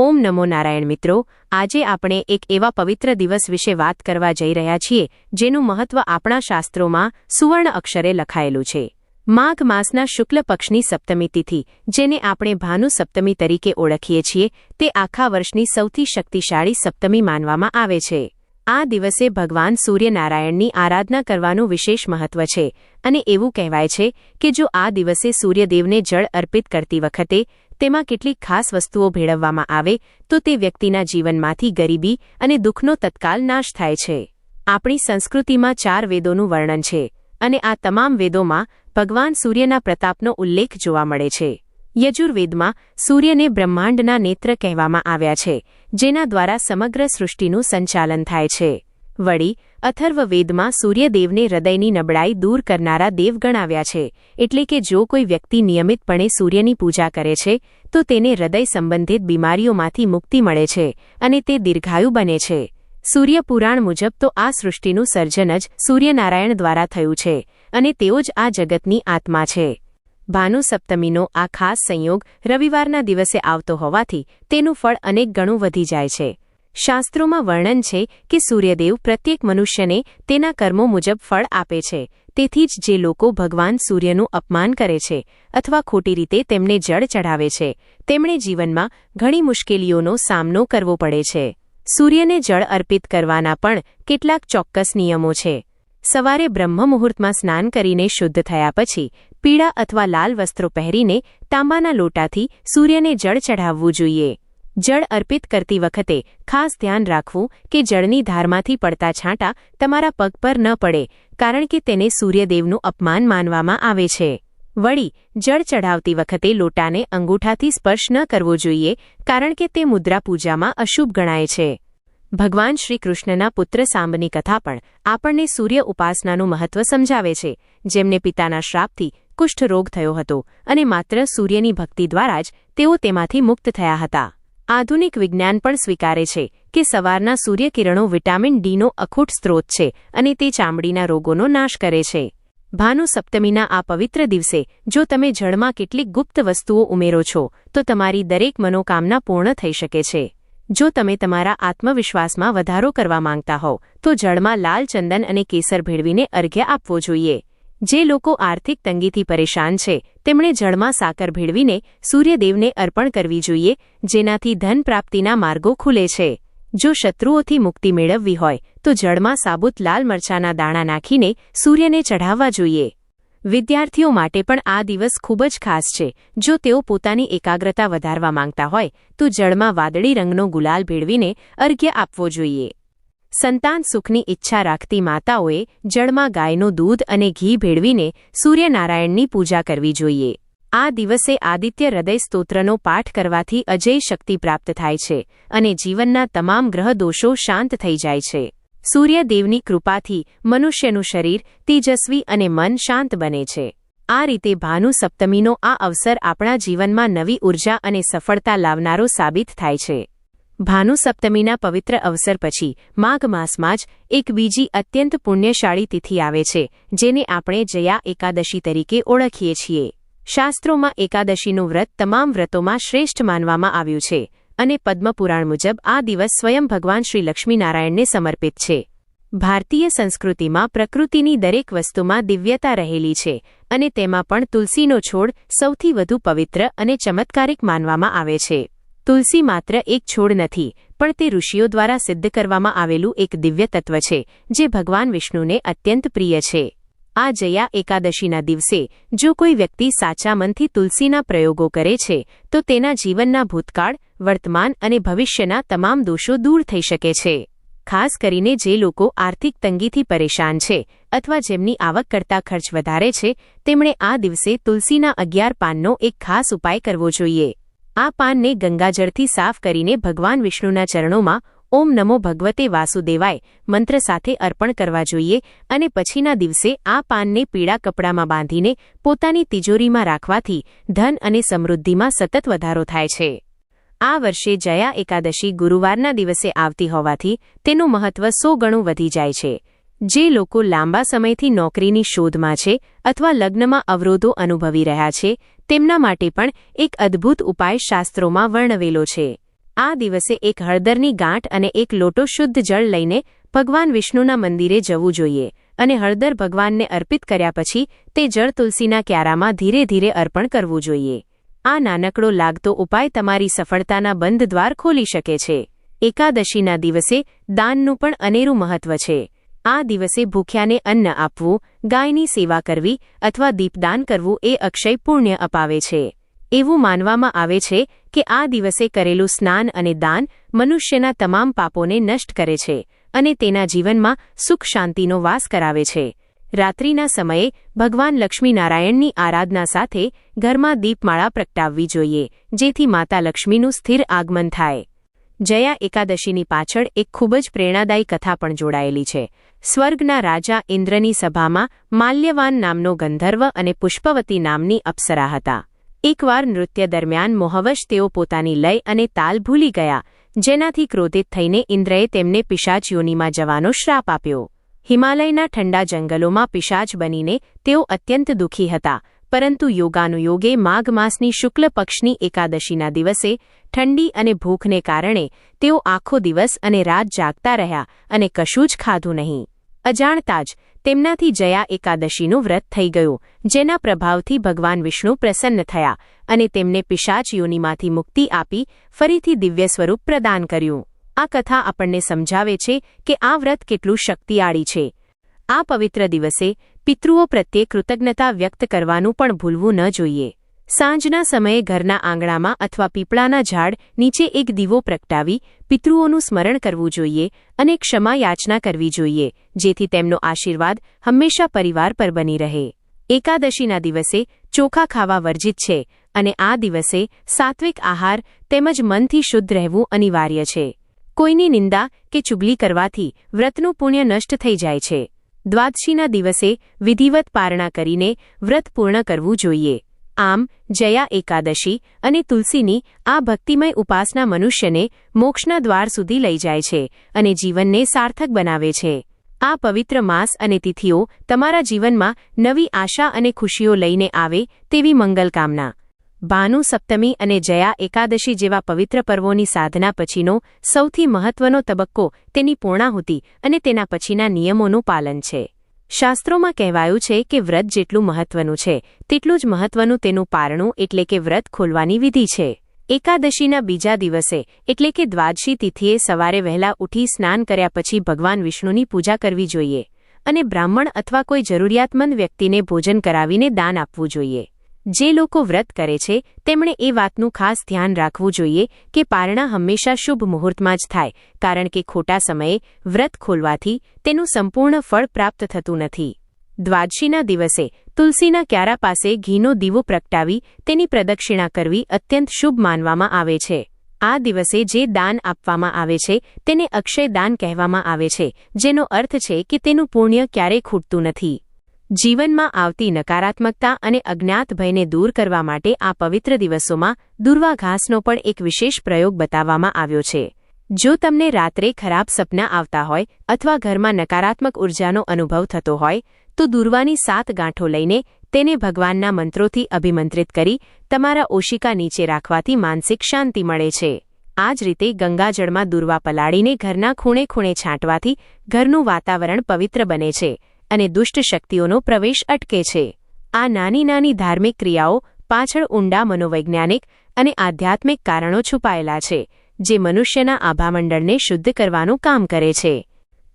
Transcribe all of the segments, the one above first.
ઓમ નમો નારાયણ મિત્રો, આજે આપણે એક એવા પવિત્ર દિવસ વિશે વાત કરવા જઈ રહ્યા છીએ જેનું મહત્વ આપણા શાસ્ત્રોમાં સુવર્ણ અક્ષરે લખાયેલું છે। માઘ માસના શુક્લ પક્ષની સપ્તમી તિથિ, જેને આપણે ભાનુ સપ્તમી તરીકે ઓળખીએ છીએ, તે આખા વર્ષની સૌથી શક્તિશાળી સપ્તમી માનવામાં આવે છે। આ દિવસે ભગવાન સૂર્યનારાયણની આરાધના કરવાનું વિશેષ મહત્વ છે અને એવું કહેવાય છે કે જો આ દિવસે સૂર્યદેવને જળ અર્પિત કરતી વખતે તેમાં કેટલીક ખાસ વસ્તુઓ ભેળવવામાં આવે તો તે વ્યક્તિના જીવનમાંથી ગરીબી અને દુઃખનો તત્કાલ નાશ થાય છે। આપણી સંસ્કૃતિમાં 4 વેદોનું વર્ણન છે અને આ તમામ વેદોમાં ભગવાન સૂર્યના પ્રતાપનો ઉલ્લેખ જોવા મળે છે। યજુર્વેદમાં સૂર્યને બ્રહ્માંડના નેત્ર કહેવામાં આવ્યા છે, જેના દ્વારા સમગ્ર સૃષ્ટિનું સંચાલન થાય છે। વળી અથર્વવેદમાં સૂર્યદેવને હૃદયની નબળાઈ દૂર કરનારા દેવ ગણાવ્યા છે, એટલે કે જો કોઈ વ્યક્તિ નિયમિતપણે સૂર્યની પૂજા કરે છે તો તેને હૃદય સંબંધિત બીમારીઓમાંથી મુક્તિ મળે છે અને તે દીર્ઘાયુ બને છે। સૂર્ય પુરાણ મુજબ તો આ સૃષ્ટિનું સર્જન જ સૂર્યનારાયણ દ્વારા થયું છે અને તેઓ જ આ જગતની આત્મા છે। ભાનુ સપ્તમીનો આ ખાસ સંયોગ રવિવારના દિવસે આવતો હોવાથી તેનું ફળ અનેક ગણું વધી જાય છે। શાસ્ત્રોમાં વર્ણન છે કે સૂર્યદેવ પ્રત્યેક મનુષ્યને તેના કર્મો મુજબ ફળ આપે છે, તેથી જ જે લોકો ભગવાન સૂર્યનું અપમાન કરે છે અથવા ખોટી રીતે તેમને જળ ચઢાવે છે તેમણે જીવનમાં ઘણી મુશ્કેલીઓનો સામનો કરવો પડે છે। સૂર્યને જળ અર્પિત કરવાના પણ કેટલાક ચોક્કસ નિયમો છે। સવારે બ્રહ્મ મુહૂર્તમાં સ્નાન કરીને શુદ્ધ થયા પછી પીળા અથવા લાલ વસ્ત્રો પહેરીને તાંબાના લોટાથી સૂર્યને જળ ચઢાવવું જોઈએ। જળ અર્પિત કરતી વખતે ખાસ ધ્યાન રાખવું કે જળની ધારમાંથી પડતા છાંટા તમારા પગ પર ન પડે, કારણ કે તેને સૂર્યદેવનું અપમાન માનવામાં આવે છે। વળી જળ ચઢાવતી વખતે લોટાને અંગૂઠાથી સ્પર્શ ન કરવો જોઈએ, કારણ કે તે મુદ્રા પૂજામાં અશુભ ગણાય છે। ભગવાન શ્રી કૃષ્ણના પુત્ર સાંબની કથા પણ આપણને સૂર્ય ઉપાસનાનું મહત્વ સમજાવે છે, જેમને પિતાના શ્રાપથી કુષ્ઠ રોગ થયો હતો અને માત્ર સૂર્યની ભક્તિ દ્વારા જ તેઓ તેમાંથી મુક્ત થયા હતા। આધુનિક વિજ્ઞાન પણ સ્વીકારે છે કે સવારના સૂર્યકિરણો વિટામિન ડીનો અખૂટ સ્ત્રોત છે અને તે ચામડીના રોગોનો નાશ કરે છે। ભાનુ સપ્તમીના આ પવિત્ર દિવસે જો તમે જળમાં કેટલીક ગુપ્ત વસ્તુઓ ઉમેરો છો તો તમારી દરેક મનોકામના પૂર્ણ થઈ શકે છે। જો તમે તમારા આત્મવિશ્વાસમાં વધારો કરવા માંગતા હોવ તો જળમાં લાલ ચંદન અને કેસર ભેળવીને અર્ઘ્ય આપવો જોઈએ। જે લોકો આર્થિક તંગીથી પરેશાન છે તેમણે જળમાં સાકર ભેળવીને સૂર્યદેવને અર્પણ કરવી જોઈએ, જેનાથી ધન પ્રાપ્તિના માર્ગો ખુલે છે। જો શત્રુઓથી મુક્તિ મેળવવી હોય તો જળમાં સાબુત લાલ મરચાના દાણા નાખીને સૂર્યને ચઢાવવા જોઈએ। વિદ્યાર્થીઓ માટે પણ આ દિવસ ખૂબ જ ખાસ છે। જો તેઓ પોતાની એકાગ્રતા વધારવા માંગતા હોય તો જળમાં વાદળી રંગનો ગુલાલ ભેળવીને અર્ઘ્ય આપવો જોઈએ। સંતાન સુખની ઈચ્છા રાખતી માતાઓએ જળમાં ગાયનું દૂધ અને ઘી ભેળવીને સૂર્યનારાયણની પૂજા કરવી જોઈએ। આ દિવસે આદિત્ય હૃદય સ્તોત્રનો પાઠ કરવાથી અજેય શક્તિ પ્રાપ્ત થાય છે અને જીવનના તમામ ગ્રહ દોષો શાંત થઈ જાય છે। સૂર્યદેવની કૃપાથી મનુષ્યનું શરીર તેજસ્વી અને મન શાંત બને છે। આ રીતે ભાનુ સપ્તમીનો આ અવસર આપણા જીવનમાં નવી ઉર્જા અને સફળતા લાવનારો સાબિત થાય છે। ભાનુ સપ્તમીના પવિત્ર અવસર પછી માઘ માસમાં જ એક બીજી અત્યંત પુણ્યશાળી તિથિ આવે છે, જેને આપણે જયા એકાદશી તરીકે ઓળખીએ છીએ। શાસ્ત્રોમાં એકાદશીનું વ્રત તમામ વ્રતોમાં શ્રેષ્ઠ માનવામાં આવ્યું છે અને પદ્મપુરાણ મુજબ આ દિવસ સ્વયં ભગવાન શ્રી લક્ષ્મીનારાયણને સમર્પિત છે। ભારતીય સંસ્કૃતિમાં પ્રકૃતિની દરેક વસ્તુમાં દિવ્યતા રહેલી છે અને તેમાં પણ તુલસીનો છોડ સૌથી વધુ પવિત્ર અને ચમત્કારિક માનવામાં આવે છે। તુલસી માત્ર એક છોડ નથી, પણ તે ઋષિઓ દ્વારા સિદ્ધ કરવામાં આવેલું એક દિવ્ય તત્વ છે જે ભગવાન વિષ્ણુને અત્યંત પ્રિય છે। આ જયા એકાદશીના દિવસે જો કોઈ વ્યક્તિ સાચા મનથી તુલસીના પ્રયોગો કરે છે તો તેના જીવનના ભૂતકાળ, વર્તમાન અને ભવિષ્યના તમામ દોષો દૂર થઈ શકે છે। ખાસ કરીને જે લોકો આર્થિક તંગીથી પરેશાન છે અથવા જેમની આવક કરતાં ખર્ચ વધારે છે તેમણે આ દિવસે તુલસીના 11 પાનનો એક ખાસ ઉપાય કરવો જોઈએ। આ પાનને ગંગાજળથી સાફ કરીને ભગવાન વિષ્ણુના ચરણોમાં ઓમ નમો ભગવતે વાસુદેવાય મંત્ર સાથે અર્પણ કરવા જોઈએ અને પછીના દિવસે આ પાનને પીળા કપડામાં બાંધીને પોતાની તિજોરીમાં રાખવાથી ધન અને સમૃદ્ધિમાં સતત વધારો થાય છે। આ વર્ષે જયા એકાદશી ગુરુવારના દિવસે આવતી હોવાથી તેનું મહત્વ 100 ગણું વધી જાય છે। જે લોકો લાંબા સમયથી નોકરીની શોધમાં છે અથવા લગ્નમાં અવરોધો અનુભવી રહ્યા છે તેમના માટે પણ એક અદ્ભુત ઉપાય શાસ્ત્રોમાં વર્ણવેલો છે। આ દિવસે એક હળદરની ગાંઠ અને એક લોટો શુદ્ધ જળ લઈને ભગવાન વિષ્ણુના મંદિરે જવું જોઈએ અને હળદર ભગવાનને અર્પિત કર્યા પછી તે જળ તુલસીના ક્યારામાં ધીરે ધીરે અર્પણ કરવું જોઈએ. આ નાનકડો લાગતો ઉપાય તમારી સફળતાના બંધ દ્વાર ખોલી શકે છે. એકાદશીના દિવસે દાનનું પણ અનેરું મહત્વ છે. આ દિવસે ભૂખ્યાને અન્ન આપવું, ગાયની સેવા કરવી અથવા દીપદાન કરવું એ અક્ષય પુણ્ય અપાવે છે. એવું માનવામાં આવે છે કે આ દિવસે કરેલું સ્નાન અને દાન મનુષ્યના તમામ પાપોને નષ્ટ કરે છે અને તેના જીવનમાં સુખ શાંતિનો વાસ કરાવે છે. રાત્રિના સમયે ભગવાન લક્ષ્મીનારાયણની આરાધના સાથે ઘરમાં દીપમાળા પ્રગટાવવી જોઈએ, જેથી માતા લક્ષ્મીનું સ્થિર આગમન થાય. જયા એકાદશીની પાછળ એક ખૂબ જ પ્રેરણાદાયી કથા પણ જોડાયેલી છે. સ્વર્ગના રાજા ઇન્દ્રની સભામાં માલ્યવાન નામનો ગંધર્વ અને પુષ્પવતી નામની અપ્સરા હતા. એકવાર નૃત્ય દરમિયાન મોહવશ તેઓ પોતાની લય અને તાલ ભૂલી ગયા, જેનાથી ક્રોધિત થઈને ઇન્દ્રએ તેમને પિશાચ યોનિમાં જવાનો શ્રાપ આપ્યો. હિમાલયના ઠંડા જંગલોમાં પિશાચ બનીને તેઓ અત્યંત દુઃખી હતા, પરંતુ યોગાનુયોગે માઘ માસની શુક્લ પક્ષની એકાદશીના દિવસે ઠંડી અને ભૂખને કારણે તેઓ આખો દિવસ અને રાત જાગતા રહ્યા અને કશું જ ખાધું નહીં. અજાણતા જ તેમનાથી જયા એકાદશીનું વ્રત થઈ ગયું, જેના પ્રભાવથી ભગવાન વિષ્ણુ પ્રસન્ન થયા અને તેમને પિશાચ યોનિમાંથી મુક્તિ આપી ફરીથી દિવ્ય સ્વરૂપ પ્રદાન કર્યું. આ કથા આપણને સમજાવે છે કે આ વ્રત કેટલું શક્તિશાળી છે. આ પવિત્ર દિવસે પિતૃઓ પ્રત્યે કૃતજ્ઞતા વ્યક્ત કરવાનું પણ ભૂલવું ન જોઈએ. સાંજના સમયે ઘરના આંગણામાં અથવા પીપળાના ઝાડ નીચે એક દીવો પ્રગટાવી પિતૃઓનું સ્મરણ કરવું જોઈએ અને ક્ષમા યાચના કરવી જોઈએ, જેથી તેમનો આશીર્વાદ હંમેશા પરિવાર પર બની રહે. એકાદશીના દિવસે ચોખા ખાવા વર્જિત છે અને આ દિવસે સાત્વિક આહાર તેમજ મનથી શુદ્ધ રહેવું અનિવાર્ય છે. કોઈની નિંદા કે ચુગલી કરવાથી વ્રતનું પુણ્ય નષ્ટ થઈ જાય છે. દ્વાદશીના દિવસે વિધિવત પારણા કરીને વ્રત પૂર્ણ કરવું જોઈએ. આમ જયા એકાદશી અને તુલસીની આ ભક્તિમય ઉપાસના મનુષ્યને મોક્ષના દ્વાર સુધી લઈ જાય છે અને જીવનને સાર્થક બનાવે છે. આ પવિત્ર માસ અને તિથિઓ તમારા જીવનમાં નવી આશા અને ખુશીઓ લઈને આવે તેવી મંગલકામના. ભાનુ સપ્તમી અને જયા એકાદશી જેવા પવિત્ર પર્વોની સાધના પછીનો સૌથી મહત્વનો તબક્કો તેની પૂર્ણાહુતિ અને તેના પછીના નિયમોનું પાલન છે. શાસ્ત્રોમાં કહેવાયું છે કે વ્રત જેટલું મહત્વનું છે તેટલું જ મહત્વનું તેનું પારણું એટલે કે વ્રત ખોલવાની વિધિ છે. એકાદશીના બીજા દિવસે એટલે કે દ્વાદશી તિથિએ સવારે વહેલા ઉઠી સ્નાન કર્યા પછી ભગવાન વિષ્ણુની પૂજા કરવી જોઈએ અને બ્રાહ્મણ અથવા કોઈ જરૂરિયાતમંદ વ્યક્તિને ભોજન કરાવીને દાન આપવું જોઈએ. જે લોકો વ્રત કરે છે તેમણે એ વાતનું ખાસ ધ્યાન રાખવું જોઈએ કે પારણા હંમેશા શુભ મુહૂર્તમાં જ થાય, કારણ કે ખોટા સમયે વ્રત ખોલવાથી તેનું સંપૂર્ણ ફળ પ્રાપ્ત થતું નથી. દ્વાદશીના દિવસે તુલસીના ક્યારા પાસે ઘીનો દીવો પ્રગટાવી તેની પ્રદક્ષિણા કરવી અત્યંત શુભ માનવામાં આવે છે. આ દિવસે જે દાન આપવામાં આવે છે તેને અક્ષય દાન કહેવામાં આવે છે, જેનો અર્થ છે કે તેનું પુણ્ય ક્યારેય ખૂટતું નથી. જીવનમાં આવતી નકારાત્મકતા અને અજ્ઞાત ભયને દૂર કરવા માટે આ પવિત્ર દિવસોમાં દુર્વા ઘાસનો પણ એક વિશેષ પ્રયોગ બતાવવામાં આવ્યો છે. જો તમને રાત્રે ખરાબ સપના આવતા હોય અથવા ઘરમાં નકારાત્મક ઉર્જાનો અનુભવ થતો હોય તો દુર્વાની 7 ગાંઠો લઈને તેને ભગવાનના મંત્રોથી અભિમંત્રિત કરી તમારા ઓશિકા નીચે રાખવાથી માનસિક શાંતિ મળે છે. આ જ રીતે ગંગાજળમાં દુર્વા પલાળીને ઘરના ખૂણે ખૂણે છાંટવાથી ઘરનું વાતાવરણ પવિત્ર બને છે અને દુષ્ટ શક્તિઓનો પ્રવેશ અટકે છે. આ નાની નાની ધાર્મિક ક્રિયાઓ પાછળ ઊંડા મનોવૈજ્ઞાનિક અને આધ્યાત્મિક કારણો છુપાયેલા છે, જે મનુષ્યના આભામંડળને શુદ્ધ કરવાનું કામ કરે છે.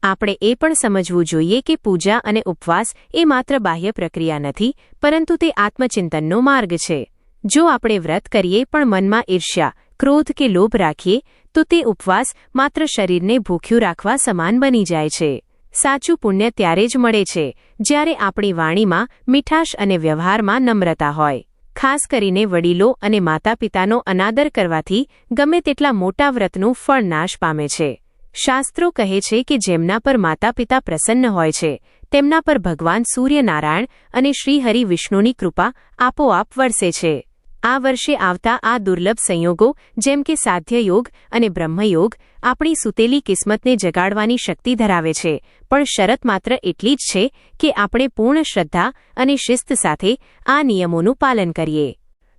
આપણે એ પણ સમજવું જોઈએ કે પૂજા અને ઉપવાસ એ માત્ર બાહ્ય પ્રક્રિયા નથી, પરંતુ તે આત્મચિંતનનો માર્ગ છે. જો આપણે વ્રત કરીએ પણ મનમાં ઈર્ષ્યા, ક્રોધ કે લોભ રાખીએ તો તે ઉપવાસ માત્ર શરીરને ભૂખ્યું રાખવા સમાન બની જાય છે. સાચું પુણ્ય ત્યારે જ મળે છે જ્યારે આપણી વાણીમાં મીઠાશ અને વ્યવહારમાં નમ્રતા હોય. ખાસ કરીને વડીલો અને માતાપિતાનો અનાદર કરવાથી ગમે તેટલા મોટા વ્રતનું ફળ નાશ પામે છે. શાસ્ત્રો કહે છે કે જેમના પર માતાપિતા પ્રસન્ન હોય છે તેમના પર ભગવાન સૂર્યનારાયણ અને શ્રીહરિ વિષ્ણુની કૃપા આપોઆપ વરસે છે. આ વર્ષે આવતા આ દુર્લભ સંયોગો જેમ કે સાધ્ય યોગ અને બ્રહ્મયોગ આપણી સૂતેલી કિસ્મતને જગાડવાની શક્તિ ધરાવે છે, પણ શરત માત્ર એટલી જ છે કે આપણે પૂર્ણ શ્રદ્ધા અને શિસ્ત સાથે આ નિયમોનું પાલન કરીએ.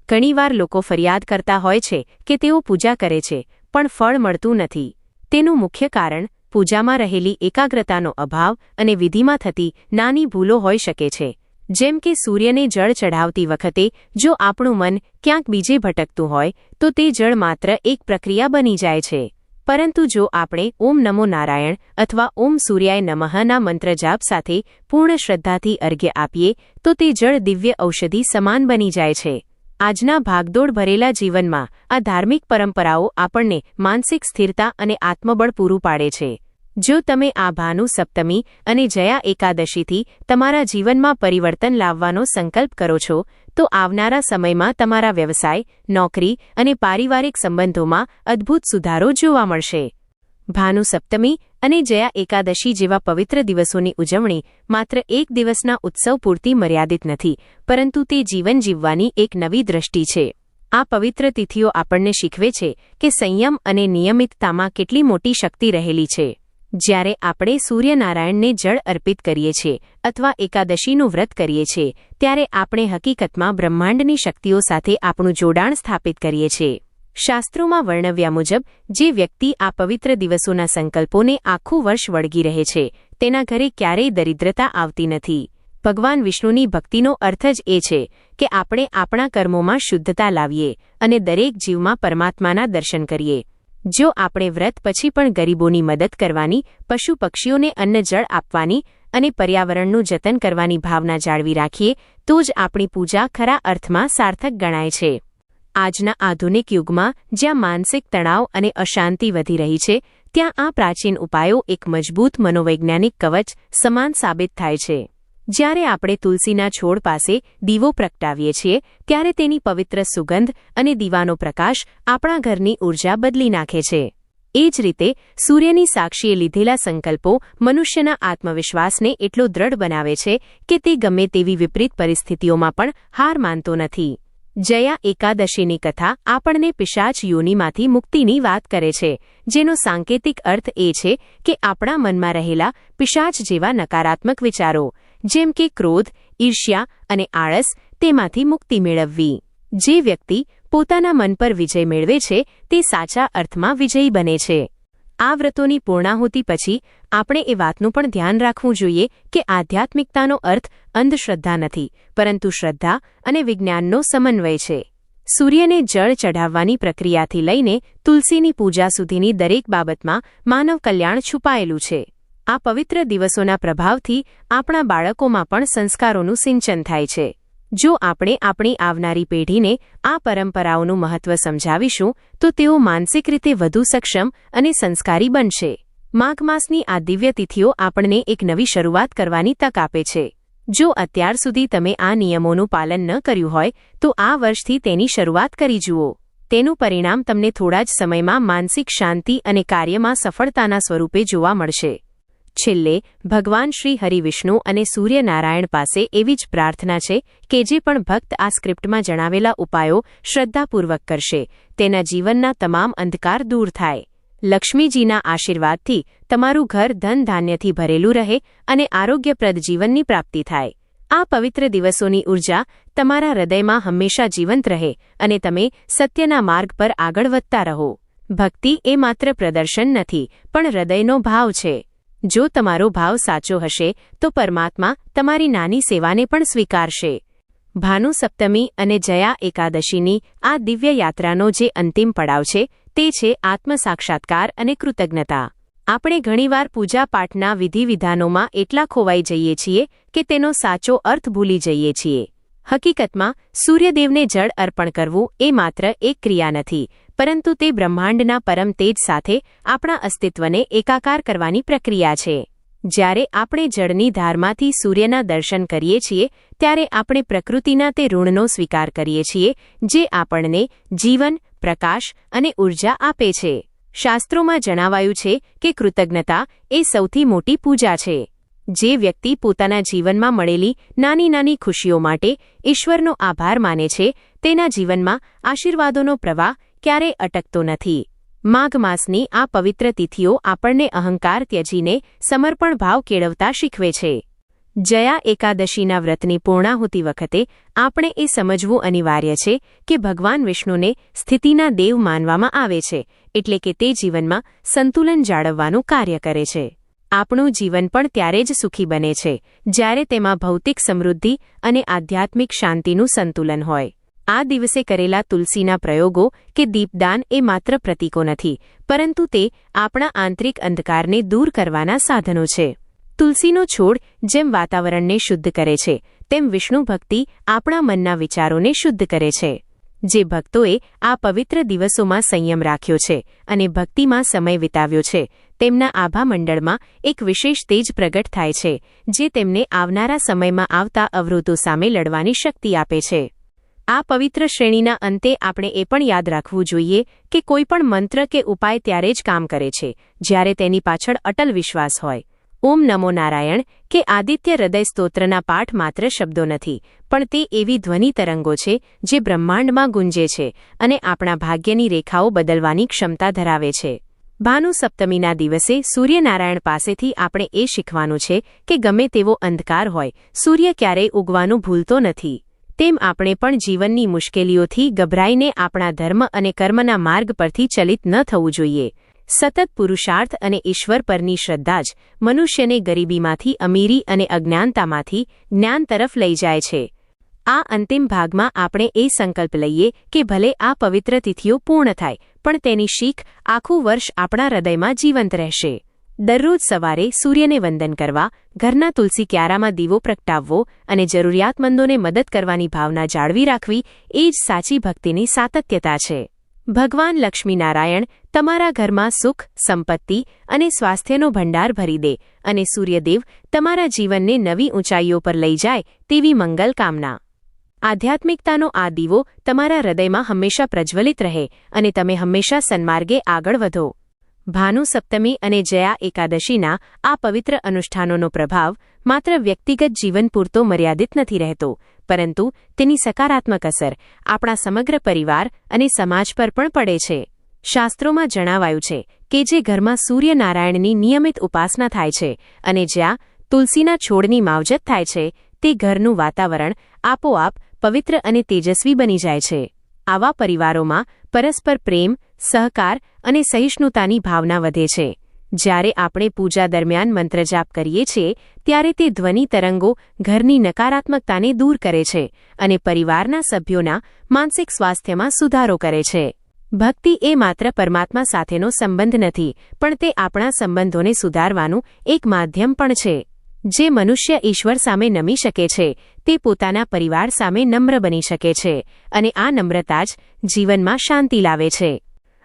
ઘણીવાર લોકો ફરિયાદ કરતા હોય છે કે તેઓ પૂજા કરે છે પણ ફળ મળતું નથી. તેનું મુખ્ય કારણ પૂજામાં રહેલી એકાગ્રતાનો અભાવ અને વિધિમાં થતી નાની ભૂલો હોઈ શકે છે. જેમ કે સૂર્યને જળ ચઢાવતી વખતે જો આપણું મન ક્યાંક બીજે ભટકતું હોય તો તે જળ માત્ર એક પ્રક્રિયા બની જાય છે. પરંતુ જો આપણે ઓમ નમો નારાયણ અથવા ઓમ સૂર્યાય નમઃના મંત્ર જાપ સાથે પૂર્ણ શ્રદ્ધાથી અર્ઘ્ય આપીએ તો તે જળ દિવ્ય ઔષધિ સમાન બની જાય છે. આજના ભાગદોડ ભરેલા જીવનમાં આ ધાર્મિક પરંપરાઓ આપણને માનસિક સ્થિરતા અને આત્મબળ પૂરું પાડે છે. જો તમે આ ભાનુ સપ્તમી અને જયા એકાદશીથી તમારા જીવનમાં પરિવર્તન લાવવાનો સંકલ્પ કરો છો તો આવનારા સમયમાં તમારા વ્યવસાય, નોકરી અને પારિવારિક સંબંધોમાં અદ્ભુત સુધારો જોવા મળશે. ભાનુ સપ્તમી અને જયા એકાદશી જેવા પવિત્ર દિવસોની ઉજવણી માત્ર એક દિવસના ઉત્સવ પૂરતી મર્યાદિત નથી, પરંતુ તે જીવન જીવવાની એક નવી દ્રષ્ટિ છે. આ પવિત્ર તિથિઓ આપણને શીખવે છે કે સંયમ અને નિયમિતતામાં કેટલી મોટી શક્તિ રહેલી છે. જ્યારે આપણે સૂર્યનારાયણને જળ અર્પિત કરીએ છીએ અથવા એકાદશીનું વ્રત કરીએ છીએ ત્યારે આપણે હકીકતમાં બ્રહ્માંડની શક્તિઓ સાથે આપણું જોડાણ સ્થાપિત કરીએ છીએ. શાસ્ત્રોમાં વર્ણવ્યા મુજબ જે વ્યક્તિ આ પવિત્ર દિવસોના સંકલ્પોને આખું વર્ષ વળગી રહે છે તેના ઘરે ક્યારેય દરિદ્રતા આવતી નથી. ભગવાન વિષ્ણુની ભક્તિનો અર્થ જ એ છે કે આપણે આપણા કર્મોમાં શુદ્ધતા લાવીએ અને દરેક જીવમાં પરમાત્માના દર્શન કરીએ. જો આપણે વ્રત પછી પણ ગરીબોની મદદ કરવાની, પશુ પક્ષીઓને અન્ન જળ આપવાની અને પર્યાવરણનું જતન કરવાની ભાવના જાળવી રાખીએ તો જ આપણી પૂજા ખરા અર્થમાં સાર્થક ગણાય છે. આજના આધુનિક યુગમાં જ્યાં માનસિક તણાવ અને અશાંતિ વધી રહી છે ત્યાં આ પ્રાચીન ઉપાયો એક મજબૂત મનોવૈજ્ઞાનિક કવચ સમાન સાબિત થાય છે. જ્યારે આપણે તુલસીના છોડ પાસે દીવો પ્રગટાવીએ છીએ ત્યારે તેની પવિત્ર સુગંધ અને દીવાનો પ્રકાશ આપણા ઘરની ઊર્જા બદલી નાખે છે. એ જ રીતે સૂર્યની સાક્ષીએ લીધેલા સંકલ્પો મનુષ્યના આત્મવિશ્વાસને એટલો દ્રઢ બનાવે છે કે તે ગમે તેવી વિપરીત પરિસ્થિતિઓમાં પણ હાર માનતો નથી. જયા એકાદશીની કથા આપણને પિશાચ યોનિમાંથી મુક્તિની વાત કરે છે, જેનો સાંકેતિક અર્થ એ છે કે આપણા મનમાં રહેલા પિશાચ જેવા નકારાત્મક વિચારો જેમ કે ક્રોધ, ઈર્ષ્યા અને આળસ તેમાંથી મુક્તિ મેળવવી. જે વ્યક્તિ પોતાના મન પર વિજય મેળવે છે તે સાચા અર્થમાં વિજયી બને છે. આ વ્રતોની પૂર્ણાહુતિ પછી આપણે એ વાતનું પણ ધ્યાન રાખવું જોઈએ કે આધ્યાત્મિકતાનો અર્થ અંધશ્રદ્ધા નથી, પરંતુ શ્રદ્ધા અને વિજ્ઞાનનો સમન્વય છે. સૂર્યને જળ ચઢાવવાની પ્રક્રિયાથી લઈને તુલસીની પૂજા સુધીની દરેક બાબતમાં માનવ કલ્યાણ છુપાયેલું છે. આ પવિત્ર દિવસોના પ્રભાવથી આપણા બાળકોમાં પણ સંસ્કારોનું સિંચન થાય છે. જો આપણે આપણી આવનારી પેઢીને આ પરંપરાઓનું મહત્વ સમજાવીશું તો તેઓ માનસિક રીતે વધુ સક્ષમ અને સંસ્કારી બનશે. માઘ માસની આ દિવ્ય તિથિઓ આપણને એક નવી શરૂઆત કરવાની તક આપે છે. જો અત્યાર સુધી તમે આ નિયમોનું પાલન ન કર્યું હોય તો આ વર્ષથી તેની શરૂઆત કરી જુઓ. તેનું પરિણામ તમને થોડા જ સમયમાં માનસિક શાંતિ અને કાર્યમાં સફળતાના સ્વરૂપે જોવા મળશે. છેલ્લે ભગવાન શ્રી હરિવિષ્ણુ અને સૂર્યનારાયણ પાસે એવી જ પ્રાર્થના છે કે જે પણ ભક્ત આ સ્ક્રિપ્ટમાં જણાવેલા ઉપાયો શ્રદ્ધાપૂર્વક કરશે તેના જીવનના તમામ અંધકાર દૂર થાય. લક્ષ્મીજીના આશીર્વાદથી તમારું ઘર ધન ધાન્યથી ભરેલું રહે અને આરોગ્યપ્રદ જીવનની પ્રાપ્તિ થાય. આ પવિત્ર દિવસોની ઊર્જા તમારા હૃદયમાં હંમેશા જીવંત રહે અને તમે સત્યના માર્ગ પર આગળ વધતા રહો. ભક્તિ એ માત્ર પ્રદર્શન નથી પણ હૃદયનો ભાવ છે. જો તમારો ભાવ સાચો હશે તો પરમાત્મા તમારી નાની સેવાને પણ સ્વીકારશે. ભાનુ સપ્તમી અને જયા એકાદશીની આ દિવ્ય યાત્રાનો જે અંતિમ પડાવ છે તે છે આત્મસાક્ષાત્કાર અને કૃતજ્ઞતા. આપણે ઘણીવાર પૂજાપાઠના વિધિવિધાનોમાં એટલા ખોવાઈ જઈએ છીએ કે તેનો સાચો અર્થ ભૂલી જઈએ છીએ. હકીકતમાં સૂર્યદેવને જળ અર્પણ કરવું એ માત્ર એક ક્રિયા નથી, પરંતુ તે બ્રહ્માંડના પરમ તેજ સાથે આપણા અસ્તિત્વને એકાકાર કરવાની પ્રક્રિયા છે. જ્યારે આપણે જળની ધારમાંથી સૂર્યના દર્શન કરીએ છીએ ત્યારે આપણે પ્રકૃતિના તે ઋણનો સ્વીકાર કરીએ છીએ જે આપણને જીવન, પ્રકાશ અને ઊર્જા આપે છે. શાસ્ત્રોમાં જણાવાયું છે કે કૃતજ્ઞતા એ સૌથી મોટી પૂજા છે. જે વ્યક્તિ પોતાના જીવનમાં મળેલી નાની નાની ખુશીઓ માટે ઈશ્વરનો આભાર માને છે તેના જીવનમાં આશીર્વાદોનો પ્રવાહ ક્યારેય અટકતો નથી. માઘ માસની આ પવિત્ર તિથિઓ આપણને અહંકાર ત્યજીને સમર્પણ ભાવ કેળવતા શીખવે છે. જયા એકાદશીના વ્રતની પૂર્ણાહુતિ વખતે આપણે એ સમજવું અનિવાર્ય છે કે ભગવાન વિષ્ણુને સ્થિતિના દેવ માનવામાં આવે છે, એટલે કે તે જીવનમાં સંતુલન જાળવવાનું કાર્ય કરે છે. આપણું જીવન પણ ત્યારે જ સુખી બને છે જ્યારે તેમાં ભૌતિક સમૃદ્ધિ અને આધ્યાત્મિક શાંતિનું સંતુલન હોય. આ દિવસે કરેલા તુલસીના પ્રયોગો કે દીપદાન એ માત્ર પ્રતીકો નથી, પરંતુ તે આપણા આંતરિક અંધકારને દૂર કરવાના સાધનો છે. તુલસીનો છોડ જેમ વાતાવરણને શુદ્ધ કરે છે, તેમ વિષ્ણુ ભક્તિ આપણા મનના વિચારોને શુદ્ધ કરે છે. જે ભક્તોએ આ પવિત્ર દિવસોમાં સંયમ રાખ્યો છે અને ભક્તિમાં સમય વિતાવ્યો છે, તેમના આભા મંડળમાં એક વિશેષ તેજ પ્રગટ થાય છે, જે તેમને આવનારા સમયમાં આવતા અવરોધો સામે લડવાની શક્તિ આપે છે. આ પવિત્ર શ્રેણીના અંતે આપણે એ પણ યાદ રાખવું જોઈએ કે કોઈપણ મંત્ર કે ઉપાય ત્યારે જ કામ કરે છે જ્યારે તેની પાછળ અટલ વિશ્વાસ હોય. ઓમ નમો નારાયણ કે આદિત્ય હૃદય સ્તોત્રના પાઠ માત્ર શબ્દો નથી, પણ તે એવી ધ્વનિ તરંગો છે જે બ્રહ્માંડમાં ગુંજે છે અને આપણા ભાગ્યની રેખાઓ બદલવાની ક્ષમતા ધરાવે છે. ભાનુ સપ્તમીના દિવસે સૂર્યનારાયણ પાસેથી આપણે એ શીખવાનું છે કે ગમે તેવો અંધકાર હોય, સૂર્ય ક્યારેય ઉગવાનું ભૂલતો નથી. તેમ આપણે પણ જીવનની મુશ્કેલીઓથી ગભરાઈને આપણા ધર્મ અને કર્મના માર્ગ પરથી ચલિત ન થવું જોઈએ. સતત પુરુષાર્થ અને ઈશ્વર પરની શ્રદ્ધા જ મનુષ્યને ગરીબીમાંથી અમીરી અને અજ્ઞાનતામાંથી જ્ઞાન તરફ લઈ જાય છે. આ અંતિમ ભાગમાં આપણે એ સંકલ્પ લઈએ કે ભલે આ પવિત્ર તિથિઓ પૂર્ણ થાય, પણ તેની શીખ આખું વર્ષ આપણા હૃદયમાં જીવંત રહેશે. દરરોજ સવારે સૂર્યને વંદન કરવા, ઘરના તુલસી ક્યારામાં દીવો પ્રગટાવવો અને જરૂરિયાતમંદોને મદદ કરવાની ભાવના જાળવી રાખવી એ જ સાચી ભક્તિની સાતત્યતા છે. ભગવાન લક્ષ્મીનારાયણ તમારા ઘરમાં સુખ, સંપત્તિ અને સ્વાસ્થ્યનો ભંડાર ભરી દે અને સૂર્યદેવ તમારા જીવનને નવી ઊંચાઈઓ પર લઈ જાય તેવી મંગલ કામના. આધ્યાત્મિકતાનો આ દીવો તમારા હૃદયમાં હંમેશા પ્રજ્વલિત રહે અને તમે હંમેશા સન્માર્ગે આગળ વધો. ભાનુ સપ્તમી અને જયા એકાદશીના આ પવિત્ર અનુષ્ઠાનોનો પ્રભાવ માત્ર વ્યક્તિગત જીવન પૂરતો મર્યાદિત નથી રહેતો, પરંતુ તેની સકારાત્મક અસર આપણા સમગ્ર પરિવાર અને સમાજ પર પણ પડે છે. શાસ્ત્રોમાં જણાવાયું છે કે જે ઘરમાં સૂર્યનારાયણની નિયમિત ઉપાસના થાય છે અને જ્યાં તુલસીના છોડની માવજત થાય છે, તે ઘરનું વાતાવરણ આપોઆપ પવિત્ર અને તેજસ્વી બની જાય છે. આવા પરિવારોમાં પરસ્પર પ્રેમ, સહકાર અને સહિષ્ણુતાની ભાવના વધે છે. જ્યારે આપણે પૂજા દરમિયાન મંત્રજાપ કરીએ છીએ ત્યારે તે ધ્વનિ તરંગો ઘરની નકારાત્મકતાને દૂર કરે છે અને પરિવારના સભ્યોના માનસિક સ્વાસ્થ્યમાં સુધારો કરે છે. ભક્તિ એ માત્ર પરમાત્મા સાથેનો સંબંધ નથી, પણ તે આપણા સંબંધોને સુધારવાનું એક માધ્યમ પણ છે. જે મનુષ્ય ઈશ્વર સામે નમી શકે છે, તે પોતાના પરિવાર સામે નમ્ર બની શકે છે અને આ નમ્રતા જ જીવનમાં શાંતિ લાવે છે.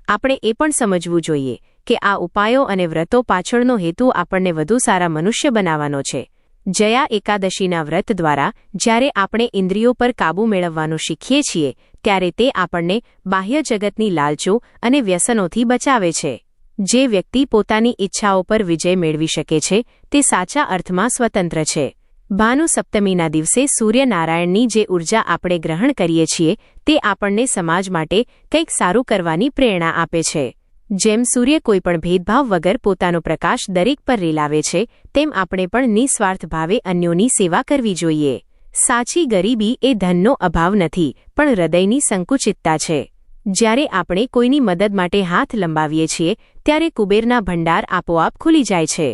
આપણે એ પણ સમજવું જોઈએ કે આ ઉપાયો અને વ્રતો પાછળનો હેતુ આપણને વધુ સારા મનુષ્ય બનાવવાનો છે. જયા એકાદશીના વ્રત દ્વારા જ્યારે આપણે ઇન્દ્રિયો પર કાબૂ મેળવવાનું શીખીએ છીએ, ત્યારે તે આપણને બાહ્ય જગતની લાલચો અને વ્યસનોથી બચાવે છે. જે વ્યક્તિ પોતાની ઈચ્છાઓ પર વિજય મેળવી શકે છે, તે સાચા અર્થમાં સ્વતંત્ર છે. ભાનુ સપ્તમીના દિવસે સૂર્યનારાયણની જે ઉર્જા આપણે ગ્રહણ કરીએ છીએ, તે આપણને સમાજ માટે કંઈક સારું કરવાની પ્રેરણા આપે છે. જેમ સૂર્ય કોઈપણ ભેદભાવ વગર પોતાનો પ્રકાશ દરેક પર રેલાવે છે, તેમ આપણે પણ નિસ્વાર્થ ભાવે અન્યોની સેવા કરવી જોઈએ. સાચી ગરીબી એ ધનનો અભાવ નથી, પણ હૃદયની સંકુચિતતા છે. જ્યારે આપણે કોઈની મદદ માટે હાથ લંબાવીએ છીએ, ત્યારે કુબેરના ભંડાર આપોઆપ ખુલી જાય છે.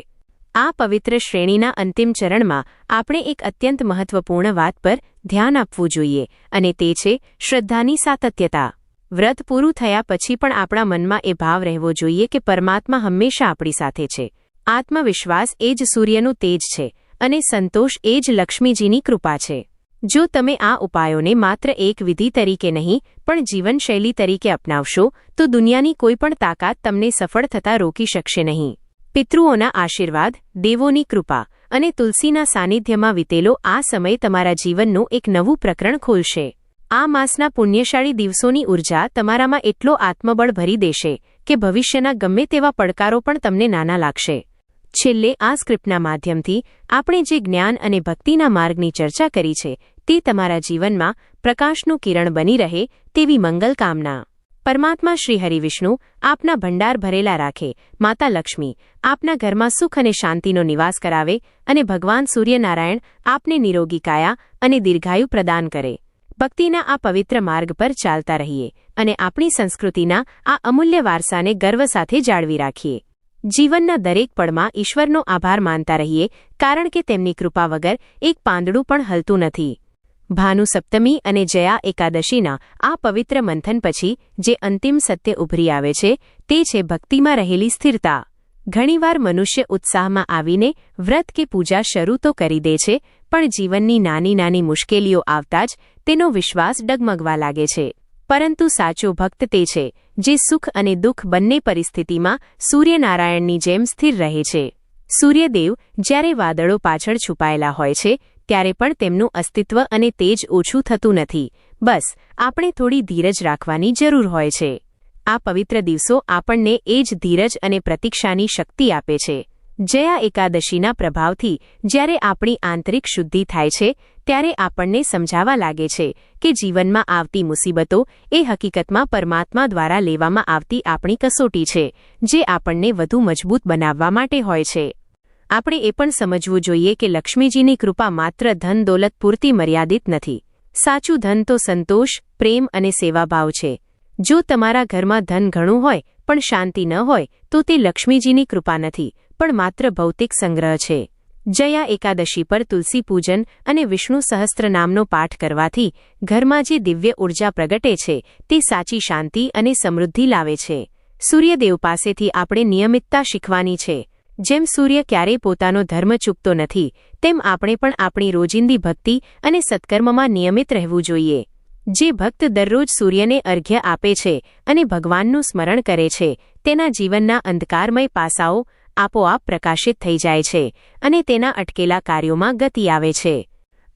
આ પવિત્ર શ્રેણીના અંતિમ ચરણમાં આપણે એક અત્યંત મહત્વપૂર્ણ વાત પર ધ્યાન આપવું જોઈએ, અને તે છે શ્રદ્ધાની સાતત્યતા. વ્રત પૂરું થયા પછી પણ આપણા મનમાં એ ભાવ રહેવો જોઈએ કે પરમાત્મા હંમેશા આપણી સાથે છે. આત્મવિશ્વાસ એ જ સૂર્યનું તેજ છે અને સંતોષ એ જ લક્ષ્મીજીની કૃપા છે. જો તમે આ ઉપાયોને માત્ર એક વિધિ તરીકે નહીં, પણ જીવનશૈલી તરીકે અપનાવશો, તો દુનિયાની કોઈપણ તાકાત તમને સફળ થતા રોકી શકશે નહીં. પિતૃઓના આશીર્વાદ, દેવોની કૃપા અને તુલસીના સાનિધ્યમાં વિતેલો આ સમય તમારા જીવનનું એક નવું પ્રકરણ ખોલશે. આ માસના પુણ્યશાળી દિવસોની ઉર્જા તમારામાં એટલો આત્મબળ ભરી દેશે કે ભવિષ્યના ગમે તેવા પડકારો પણ તમને નાના લાગશે. છેલ્લે આ સ્ક્રિપ્ટના માધ્યમથી આપણે જે જ્ઞાન અને ભક્તિના માર્ગની ચર્ચા કરી છે, તે તમારા જીવનમાં પ્રકાશનું કિરણ બની રહે તેવી મંગલ કામના. પરમાત્મા શ્રી હરિવિષ્ણુ આપના ભંડાર ભરેલા રાખે, માતા લક્ષ્મી આપના ઘરમાં સુખ અને શાંતિનો નિવાસ કરાવે અને ભગવાન સૂર્યનારાયણ આપને નિરોગી કાયા અને દીર્ઘાયુ પ્રદાન કરે. ભક્તિના આ પવિત્ર માર્ગ પર ચાલતા રહીએ અને આપણી સંસ્કૃતિના આ અમૂલ્ય વારસાને ગર્વ સાથે જાળવી રાખીએ. જીવનના દરેક પળમાં ઈશ્વરનો આભાર માનતા રહીએ, કારણ કે તેમની કૃપા વગર એક પાંદડું પણ હલતું નથી. ભાનુ સપ્તમી અને જયા એકાદશીના આ પવિત્ર મંથન પછી જે અંતિમ સત્ય ઉભરી આવે છે તે છે ભક્તિમાં રહેલી સ્થિરતા. ઘણીવાર મનુષ્ય ઉત્સાહમાં આવીને વ્રત કે પૂજા શરૂ તો કરી દે છે, પણ જીવનની નાની નાની મુશ્કેલીઓ આવતા જ તેનો વિશ્વાસ ડગમગવા લાગે છે. પરંતુ સાચો ભક્ત તે છે જે સુખ અને દુઃખ બંને પરિસ્થિતિમાં સૂર્યનારાયણની જેમ સ્થિર રહે છે. સૂર્યદેવ જ્યારે વાદળો પાછળ છુપાયેલા હોય છે ત્યારે પણ તેમનું અસ્તિત્વ અને તેજ ઓછું થતું નથી. બસ આપણે થોડી ધીરજ રાખવાની જરૂર હોય છે. આ પવિત્ર દિવસો આપણને એ જ ધીરજ અને પ્રતીક્ષાની શક્તિ આપે છે. જયા એકાદશીના પ્રભાવથી જ્યારે આપણી આંતરિક શુદ્ધિ થાય છે ત્યારે આપણને સમજાવા લાગે છે કે જીવનમાં આવતી મુસીબતો એ હકીકતમાં પરમાત્મા દ્વારા લેવામાં આવતી આપણી કસોટી છે, જે આપણને વધુ મજબૂત બનાવવા માટે હોય છે. આપણે એ પણ સમજવું જોઈએ કે લક્ષ્મીજીની કૃપા માત્ર ધન દોલત પૂરતી મર્યાદિત નથી. સાચું ધન તો સંતોષ, પ્રેમ અને સેવાભાવ છે. જો તમારા ઘરમાં ધન ઘણું હોય પણ શાંતિ ન હોય તો તે લક્ષ્મીજીની કૃપા નથી, પણ માત્ર ભૌતિક સંગ્રહ છે. જયા એકાદશી પર તુલસી પૂજન અને વિષ્ણુ સહસ્ત્રનામનો પાઠ કરવાથી ઘરમાં જે દિવ્ય ઉર્જા પ્રગટે છે તે સાચી શાંતિ અને સમૃદ્ધિ લાવે છે. સૂર્યદેવ પાસેથી આપણે નિયમિતતા શીખવાની છે. જેમ સૂર્ય ક્યારેય પોતાનો ધર્મ ચૂકતો નથી, તેમ આપણે પણ આપણી રોજિંદી ભક્તિ અને સત્કર્મમાં નિયમિત રહેવું જોઈએ. જે ભક્ત દરરોજ સૂર્યને અર્ઘ્ય આપે છે અને ભગવાનનું સ્મરણ કરે છે, તેના જીવનના અંધકારમય પાસાઓ આપોઆપ પ્રકાશિત થઈ જાય છે અને તેના અટકેલા કાર્યોમાં ગતિ આવે છે.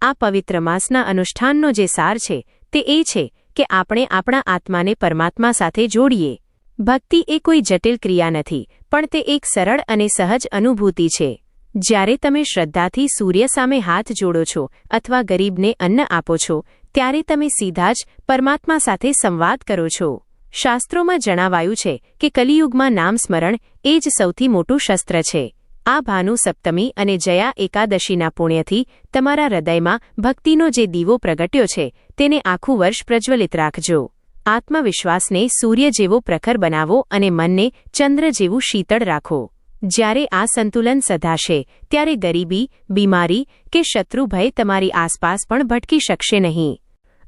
આ પવિત્ર માસના અનુષ્ઠાનનો જે સાર છે તે એ છે કે આપણે આપણા આત્માને પરમાત્મા સાથે જોડીએ. ભક્તિ એ કોઈ જટિલ ક્રિયા નથી, પણ તે એક સરળ અને સહજ અનુભૂતિ છે. જ્યારે તમે શ્રદ્ધાથી સૂર્ય સામે હાથ જોડો છો અથવા ગરીબને અન્ન આપો છો, ત્યારે તમે સીધા જ પરમાત્મા સાથે સંવાદ કરો છો. શાસ્ત્રોમાં જણાવાયું છે કે કલિયુગમાં નામ સ્મરણ એ જ સૌથી મોટું શસ્ત્ર છે. આ ભાનુ સપ્તમી અને જયા એકાદશીના પુણ્યથી તમારા હૃદયમાં ભક્તિનો જે દીવો પ્રગટ્યો છે તેને આખું વર્ષ પ્રજ્વલિત રાખજો. આત્મવિશ્વાસને સૂર્ય જેવો પ્રખર બનાવો અને મનને ચંદ્ર જેવું શીતળ રાખો. જ્યારે આ સંતુલન સધાશે ત્યારે ગરીબી, બીમારી કે શત્રુ ભય તમારી આસપાસ પણ ભટકી શકશે નહીં.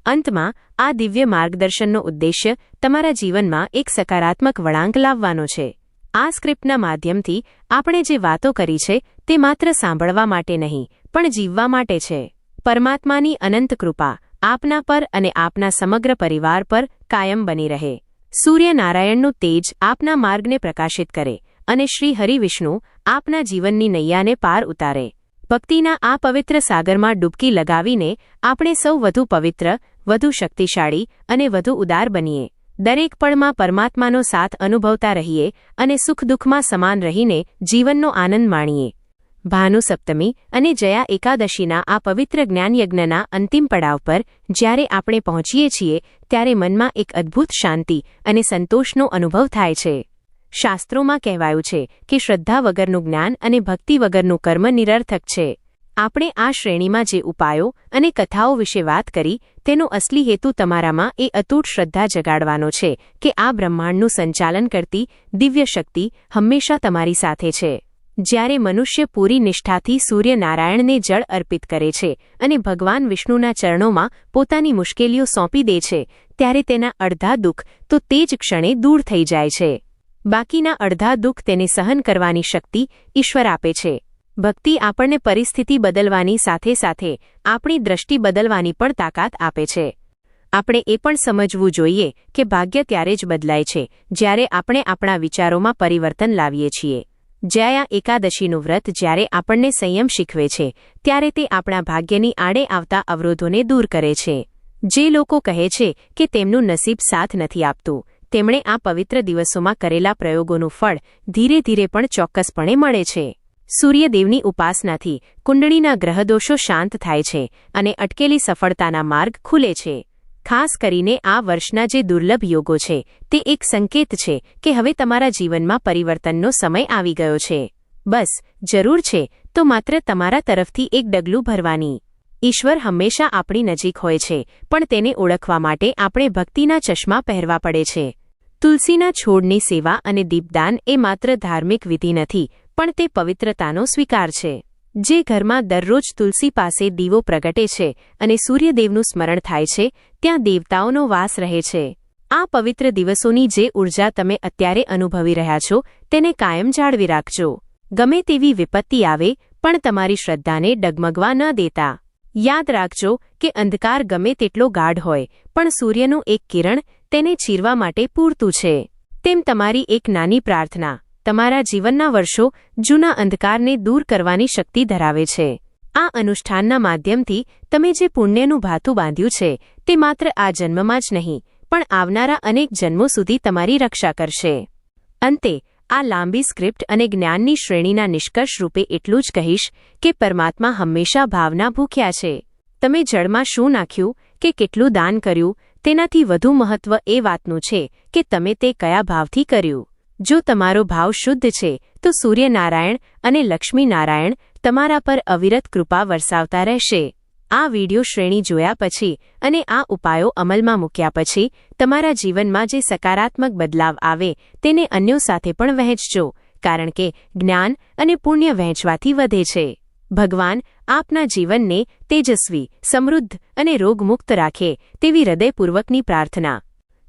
અંતમાં આ દિવ્ય માર્ગદર્શનનો ઉદ્દેશ્ય તમારા જીવનમાં એક સકારાત્મક વળાંક લાવવાનો છે. આ સ્ક્રિપ્ટના માધ્યમથી આપણે જે વાતો કરી છે તે માત્ર સાંભળવા માટે નહીં, પણ જીવવા માટે છે. પરમાત્માની અનંત કૃપા આપના પર અને આપના સમગ્ર પરિવાર પર કાયમ બની રહે. સૂર્યનારાયણનું તેજ આપના માર્ગને પ્રકાશિત કરે અને શ્રી હરિવિષ્ણુ આપના જીવનની નૈયાને પાર ઉતારે. ભક્તિના આ પવિત્ર સાગરમાં ડૂબકી લગાવીને આપણે સૌ વધુ પવિત્ર, વધુ શક્તિશાળી અને વધુ ઉદાર બનીએ. દરેક પળમાં પરમાત્માનો સાથ અનુભવતા રહીએ અને સુખ દુઃખમાં સમાન રહીને જીવનનો આનંદ માણીએ. ભાનુ સપ્તમી અને જયા એકાદશીના આ પવિત્ર જ્ઞાનયજ્ઞના અંતિમ પડાવ પર જ્યારે આપણે પહોંચીએ છીએ ત્યારે મનમાં એક અદ્ભુત શાંતિ અને સંતોષનો અનુભવ થાય છે. શાસ્ત્રોમાં કહેવાયું છે કે શ્રદ્ધા વગરનું જ્ઞાન અને ભક્તિ વગરનું કર્મ નિરર્થક છે. આપણે આ શ્રેણીમાં જે ઉપાયો અને કથાઓ વિશે વાત કરી તેનો અસલી હેતુ તમારામાં એ અતૂટ શ્રદ્ધા જગાડવાનો છે કે આ બ્રહ્માંડનું સંચાલન કરતી દિવ્ય શક્તિ હંમેશા તમારી સાથે છે. જ્યારે મનુષ્ય પૂરી નિષ્ઠાથી સૂર્યનારાયણને જળ અર્પિત કરે છે અને ભગવાન વિષ્ણુના ચરણોમાં પોતાની મુશ્કેલીઓ સોંપી દે છે, ત્યારે તેના અડધા દુઃખ તો તે જ ક્ષણે દૂર થઈ જાય છે. બાકીના અડધા દુઃખ તેને સહન કરવાની શક્તિ ઈશ્વર આપે છે. ભક્તિ આપણને પરિસ્થિતિ બદલવાની સાથે સાથે આપણી દ્રષ્ટિ બદલવાની પણ તાકાત આપે છે. આપણે એ પણ સમજવું જોઈએ કે ભાગ્ય ત્યારે જ બદલાય છે જ્યારે આપણે આપણા વિચારોમાં પરિવર્તન લાવીએ છીએ. જયા એકાદશીનું વ્રત જ્યારે આપણને સંયમ શીખવે છે ત્યારે તે આપણા ભાગ્યની આડે આવતા અવરોધોને દૂર કરે છે. જે લોકો કહે છે કે તેમનું નસીબ સાથ નથી આપતું, તેમણે આ પવિત્ર દિવસોમાં કરેલા પ્રયોગોનું ફળ ધીરે ધીરે પણ ચોક્કસપણે મળે છે. સૂર્યદેવની ઉપાસનાથી કુંડળીના ગ્રહદોષો શાંત થાય છે અને અટકેલી સફળતાના માર્ગ ખુલે છે. ખાસ કરીને આ વર્ષના જે દુર્લભ યોગો છે તે એક સંકેત છે કે હવે તમારા જીવનમાં પરિવર્તનનો સમય આવી ગયો છે. બસ જરૂર છે તો માત્ર તમારા તરફથી એક ડગલું ભરવાની. ઈશ્વર હંમેશા આપણી નજીક હોય છે, પણ તેને ઓળખવા માટે આપણે ભક્તિના ચશ્મા પહેરવા પડે છે. તુલસીના છોડની સેવા અને દીપદાન એ માત્ર ધાર્મિક વિધિ નથી, પણ તે પવિત્રતાનો સ્વીકાર છે. જે ઘરમાં દરરોજ તુલસી પાસે દીવો પ્રગટે છે અને સૂર્યદેવનું સ્મરણ થાય છે, ત્યાં દેવતાઓનો વાસ રહે છે. આ પવિત્ર દિવસોની જે ઊર્જા તમે અત્યારે અનુભવી રહ્યા છો તેને કાયમ જાળવી રાખજો. ગમે તેવી વિપત્તિ આવે પણ તમારી શ્રદ્ધાને ડગમગવા ન દેતા. યાદ રાખજો કે અંધકાર ગમે તેટલો ગાઢ હોય પણ સૂર્યનું એક કિરણ તેને ચીરવા માટે પૂરતું છે. તેમ તમારી એક નાની પ્રાર્થના તમારા જીવનના વર્ષો જૂના અંધકારને દૂર કરવાની શક્તિ ધરાવે છે. આ અનુષ્ઠાનના માધ્યમથી તમે જે પુણ્યનું ભાથું બાંધ્યું છે તે માત્ર આ જન્મમાં જ નહીં પણ આવનારા અનેક જન્મો સુધી તમારી રક્ષા કરશે. અંતે આ લાંબી સ્ક્રિપ્ટ અને જ્ઞાનની શ્રેણીના નિષ્કર્ષ રૂપે એટલું જ કહીશ કે પરમાત્મા હંમેશા ભાવના ભૂખ્યા છે. તમે જળમાં શું નાખ્યું કે કેટલું દાન કર્યું તેનાથી વધુ મહત્વ એ વાતનું છે કે તમે તે કયા ભાવથી કર્યું. જો તમારો ભાવ શુદ્ધ છે તો સૂર્યનારાયણ અને લક્ષ્મીનારાયણ તમારા પર અવિરત કૃપા વરસાવતા રહેશે. આ વિડિયો શ્રેણી જોયા પછી અને આ ઉપાયો અમલમાં મૂક્યા પછી તમારા જીવનમાં જે સકારાત્મક બદલાવ આવે તેને અન્યો સાથે પણ વહેંચજો, કારણ કે જ્ઞાન અને પુણ્ય વહેંચવાથી વધે છે. ભગવાન આપના જીવનને તેજસ્વી, સમૃદ્ધ અને રોગમુક્ત રાખે તેવી હૃદયપૂર્વકની પ્રાર્થના.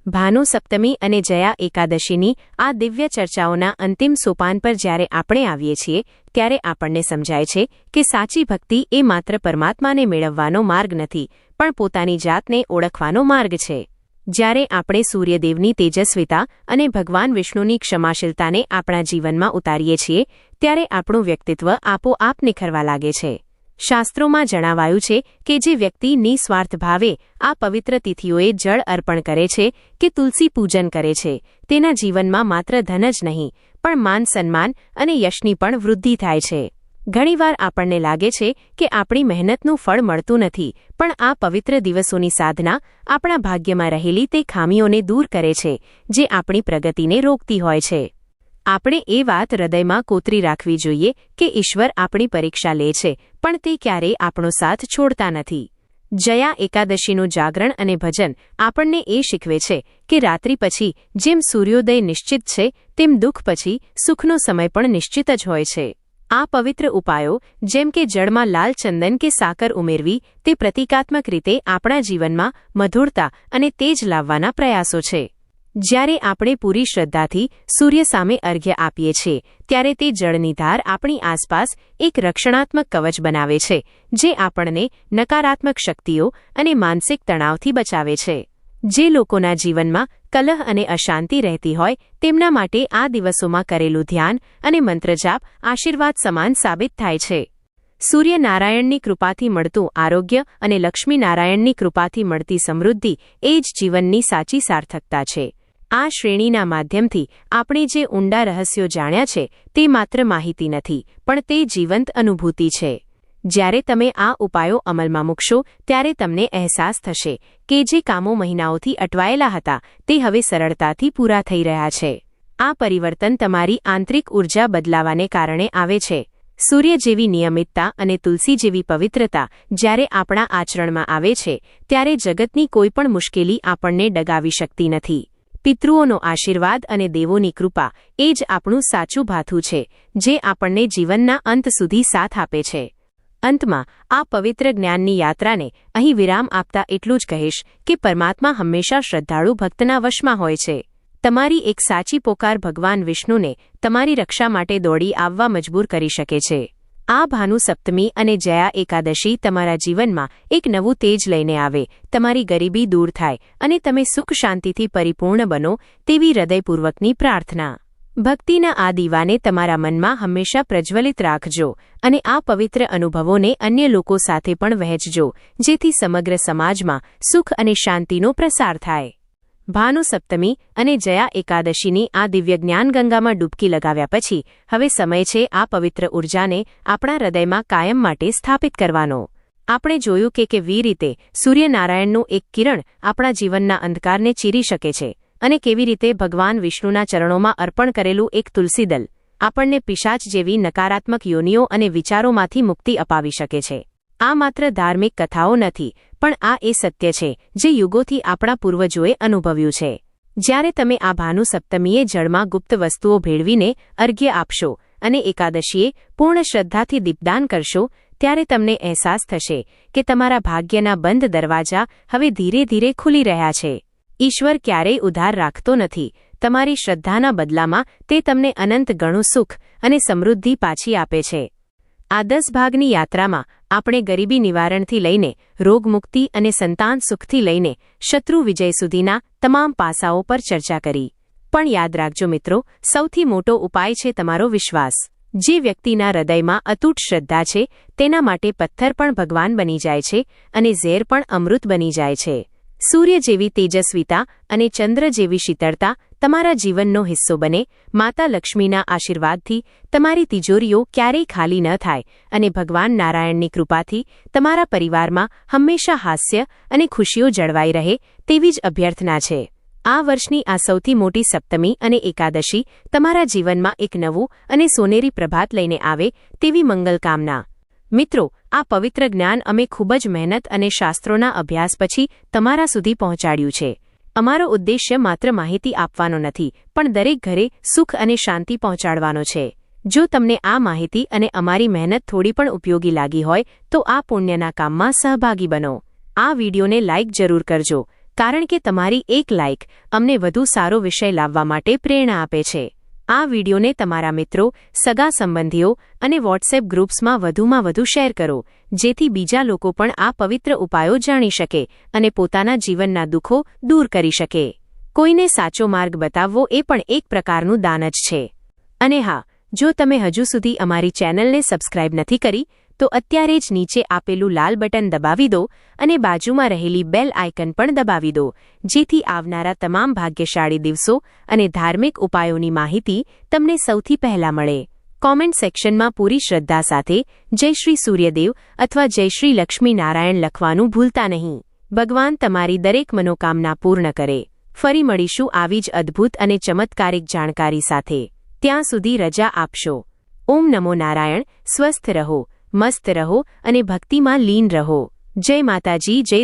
ભાનુ સપ્તમી અને જયા એકાદશીની આ દિવ્ય ચર્ચાઓના અંતિમ સોપાન પર જ્યારે આપણે આવીએ છીએ ત્યારે આપણને સમજાય છે કે સાચી ભક્તિ એ માત્ર પરમાત્માને મેળવવાનો માર્ગ નથી, પણ પોતાની જાતને ઓળખવાનો માર્ગ છે. જ્યારે આપણે સૂર્યદેવની તેજસ્વીતા અને ભગવાન વિષ્ણુની ક્ષમાશીલતાને આપણા જીવનમાં ઉતારીએ છીએ ત્યારે આપણું વ્યક્તિત્વ આપોઆપ નિખરવા લાગે છે. શાસ્ત્રોમાં જણાવાયું છે કે જે વ્યક્તિ નિસ્વાર્થ ભાવે આ પવિત્ર તિથિઓએ જળ અર્પણ કરે છે કે તુલસી પૂજન કરે છે તેના જીવનમાં માત્ર ધન જ નહીં પણ માન સન્માન અને યશની પણ વૃદ્ધિ થાય છે. ઘણીવાર આપણને લાગે છે કે આપણી મહેનતનું ફળ મળતું નથી, પણ આ પવિત્ર દિવસોની સાધના આપણા ભાગ્યમાં રહેલી તે ખામીઓને દૂર કરે છે જે આપણી પ્રગતિને રોકતી હોય છે. આપણે એ વાત હૃદયમાં કોતરી રાખવી જોઈએ કે ઈશ્વર આપણી પરીક્ષા લે છે પણ તે ક્યારેય આપણો સાથ છોડતા નથી. જયા એકાદશીનું જાગરણ અને ભજન આપણને એ શીખવે છે કે રાત્રિ પછી જેમ સૂર્યોદય નિશ્ચિત છે તેમ દુઃખ પછી સુખનો સમય પણ નિશ્ચિત જ હોય છે. આ પવિત્ર ઉપાયો જેમ કે જળમાં લાલ ચંદન કે સાકર ઉમેરવી તે પ્રતિકાત્મક રીતે આપણા જીવનમાં મધુરતા અને તેજ લાવવાના પ્રયાસો છે. જ્યારે આપણે પૂરી શ્રદ્ધાથી સૂર્ય સામે અર્ઘ્ય આપીએ છીએ ત્યારે તે જળની ધાર આપણી આસપાસ એક રક્ષણાત્મક કવચ બનાવે છે જે આપણને નકારાત્મક શક્તિઓ અને માનસિક તણાવથી બચાવે છે. જે લોકોના જીવનમાં કલહ અને અશાંતિ રહેતી હોય તેમના માટે આ દિવસોમાં કરેલું ધ્યાન અને મંત્રજાપ આશીર્વાદ સમાન સાબિત થાય છે. સૂર્યનારાયણની કૃપાથી મળતું આરોગ્ય અને લક્ષ્મીનારાયણની કૃપાથી મળતી સમૃદ્ધિ એ જ જીવનની સાચી સાર્થકતા છે. આ શ્રેણીના માધ્યમથી આપણે જે ઊંડા રહસ્યો જાણ્યા છે તે માત્ર માહિતી નથી પણ તે જીવંત અનુભૂતિ છે. જ્યારે તમે આ ઉપાયો અમલમાં મૂકશો ત્યારે તમને અહેસાસ થશે કે જે કામો મહિનાઓથી અટવાયેલા હતા તે હવે સરળતાથી પૂરા થઈ રહ્યા છે. આ પરિવર્તન તમારી આંતરિક ઊર્જા બદલાવાને કારણે આવે છે. સૂર્ય જેવી નિયમિતતા અને તુલસી જેવી પવિત્રતા જ્યારે આપણા આચરણમાં આવે છે ત્યારે જગતની કોઈપણ મુશ્કેલી આપણને ડગાવી શકતી નથી. પિતૃઓનો આશીર્વાદ અને દેવોની કૃપા એ જ આપણું સાચું ભાથું છે જે આપણને જીવનના અંત સુધી સાથ આપે છે. અંતમાં આ પવિત્ર જ્ઞાનની યાત્રાને અહીં વિરામ આપતા એટલું જ કહીશ કે પરમાત્મા હંમેશા શ્રદ્ધાળુ ભક્તના વશમાં હોય છે. તમારી એક સાચી પોકાર ભગવાન વિષ્ણુને તમારી રક્ષા માટે દોડી આવવા મજબૂર કરી શકે છે. આ ભાનુ સપ્તમી અને જયા એકાદશી તમારા જીવનમાં એક નવું તેજ લઈને આવે, તમારી ગરીબી દૂર થાય અને તમે સુખ શાંતિથી પરિપૂર્ણ બનો તેવી હૃદયપૂર્વકની પ્રાર્થના. ભક્તિના આ દીવાને તમારા મનમાં હંમેશા પ્રજ્વલિત રાખજો અને આ પવિત્ર અનુભવોને અન્ય લોકો સાથે પણ વહેંચજો જેથી સમગ્ર સમાજમાં સુખ અને શાંતિનો પ્રસાર થાય. ભાનુ સપ્તમી અને જયા એકાદશીની આ દિવ્ય જ્ઞાન ગંગામાં ડૂબકી લગાવ્યા પછી હવે સમય છે આ પવિત્ર ઊર્જાને આપણા હૃદયમાં કાયમ માટે સ્થાપિત કરવાનો. આપણે જોયું કે કેવી રીતે સૂર્યનારાયણનું એક કિરણ આપણા જીવનના અંધકારને ચીરી શકે છે અને કેવી રીતે ભગવાન વિષ્ણુના ચરણોમાં અર્પણ કરેલું એક તુલસીદલ આપણને પિશાચ જેવી નકારાત્મક યોનિઓ અને વિચારોમાંથી મુક્તિ અપાવી શકે છે. આ માત્ર ધાર્મિક કથાઓ નથી, પણ આ એ સત્ય છે જે યુગોથી આપણા પૂર્વજોએ અનુભવ્યું છે. જ્યારે તમે આ ભાનુ સપ્તમીએ જળમાં ગુપ્ત વસ્તુઓ ભેળવીને અર્ઘ્ય આપશો અને એકાદશીએ પૂર્ણ શ્રદ્ધાથી દીપદાન કરશો, ત્યારે તમને અહેસાસ થશે કે તમારા ભાગ્યના બંધ દરવાજા હવે ધીરે ધીરે ખુલી રહ્યા છે. ઈશ્વર ક્યારેય ઉધાર રાખતો નથી. તમારી શ્રદ્ધાના બદલામાં તે તમને અનંત ગણું સુખ અને સમૃદ્ધિ પાછી આપે છે. આ 10 ભાગની યાત્રામાં આપણે ગરીબી નિવારણથી લઈને રોગમુક્તિ અને સંતાન સુખથી લઈને શત્રુ વિજય સુધીના તમામ પાસાઓ પર ચર્ચા કરી. પણ યાદ રાખજો મિત્રો, સૌથી મોટો ઉપાય છે તમારો વિશ્વાસ. જે વ્યક્તિના હૃદયમાં અતૂટ શ્રદ્ધા છે તેના માટે પથ્થર પણ ભગવાન બની જાય છે અને ઝેર પણ અમૃત બની જાય છે. સૂર્ય જેવી તેજસ્વીતા અને ચંદ્ર જેવી શીતળતા તમારા જીવનનો હિસ્સો બને. માતા લક્ષ્મીના આશીર્વાદથી તમારી તિજોરીઓ ક્યારેય ખાલી ન થાય અને ભગવાન નારાયણની કૃપાથી તમારા પરિવારમાં હંમેશા હાસ્ય અને ખુશીઓ જળવાઈ રહે તેવી જ અભ્યર્થના છે. આ વર્ષની આ સૌથી મોટી સપ્તમી અને એકાદશી તમારા જીવનમાં એક નવું અને સોનેરી પ્રભાત લઈને આવે તેવી મંગલકામના. મિત્રો, આ પવિત્ર જ્ઞાન અમે ખૂબ જ મહેનત અને શાસ્ત્રોના અભ્યાસ પછી તમારા સુધી પહોંચાડ્યું છે. અમારો ઉદ્દેશ્ય માત્ર માહિતી આપવાનો નથી, પણ દરેક ઘરે સુખ અને શાંતિ પહોંચાડવાનો છે. જો તમને આ માહિતી અને અમારી મહેનત થોડી પણ ઉપયોગી લાગી હોય તો આ પુણ્યના કામમાં સહભાગી બનો. આ વિડીયોને લાઇક જરૂર કરજો, કારણ કે તમારી એક લાઇક અમને વધુ સારો વિષય લાવવા માટે પ્રેરણા આપે છે. આ વિડીયોને તમારા મિત્રો, સગા સંબંધીઓ અને વોટ્સએપ ગ્રુપ્સમાં વધુમાં વધુ શેર કરો, જેથી બીજા લોકો પણ આ પવિત્ર ઉપાયો જાણી શકે અને પોતાના જીવનના દુઃખો દૂર કરી શકે. કોઈને સાચો માર્ગ બતાવવો એ પણ એક પ્રકારનું દાન જ છે. અને હા, જો તમે હજુ સુધી અમારી ચેનલને સબસ્ક્રાઇબ નથી કરી તો અત્યારે જ નીચે આપેલું લાલ બટન દબાવી દો અને બાજુમાં રહેલી બેલ આઇકન પણ દબાવી દો, જેથી આવનારા તમામ ભાગ્યશાળી દિવસો અને ધાર્મિક ઉપાયોની માહિતી તમને સૌથી પહેલા મળે. કોમેન્ટ સેક્શનમાં પૂરી શ્રદ્ધા સાથે જય શ્રી સૂર્યદેવ અથવા જય શ્રી લક્ષ્મી નારાયણ લખવાનું ભૂલતા નહીં. ભગવાન તમારી દરેક મનોકામના પૂર્ણ કરે. ફરી મળીશું આવી જ અદ્ભુત અને ચમત્કારિક જાણકારી સાથે. ત્યાં સુધી રજા આપશો. ઓમ નમો નારાયણ. સ્વસ્થ રહો, મસ્ત રહો અને ભક્તિમાં લીન રહો. જય માતાજી, જય